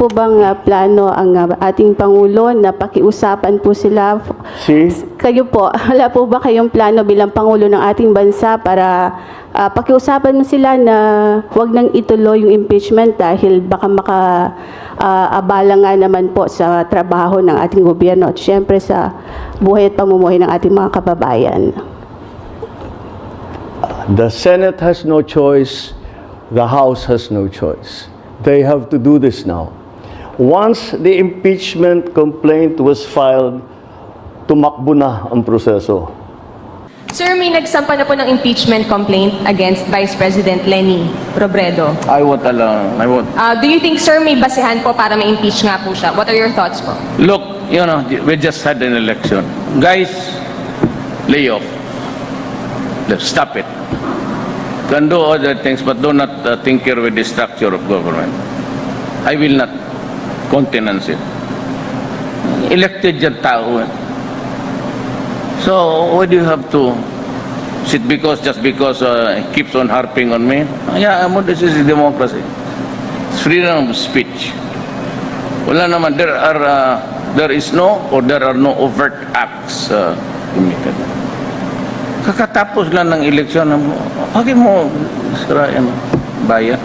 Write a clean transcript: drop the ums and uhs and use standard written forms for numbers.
po bang plano ang ating Pangulo na pakiusapan po sila? Kayo po, wala po ba kayong plano bilang Pangulo ng ating bansa para pakiusapan mo sila na huwag nang ituloy yung impeachment dahil baka abala nga naman po sa trabaho ng ating gobyerno at syempre sa buhay at pamumuhay ng ating mga kababayan? The Senate has no choice. The House has no choice. They have to do this now. Once the impeachment complaint was filed, tumakbo na ang proseso. Sir, may nagsampa na po ng impeachment complaint against Vice President Leni Robredo. I won't allow. I won't. Do you think, sir, may basehan po para ma-impeach nga po siya? What are your thoughts po? Look, you know, we just had an election. Guys, lay off. Let's stop it. Can do other things, but do not tinker with the structure of government. I will not countenance it. Elected yung tao. So, why do you have to sit just because he keeps on harping on me? Yeah, this is democracy. It's freedom of speech. Wala naman, there is no or there are no overt acts committed. Kakatapos lang ng eleksyon, bakit mo sirain bayan?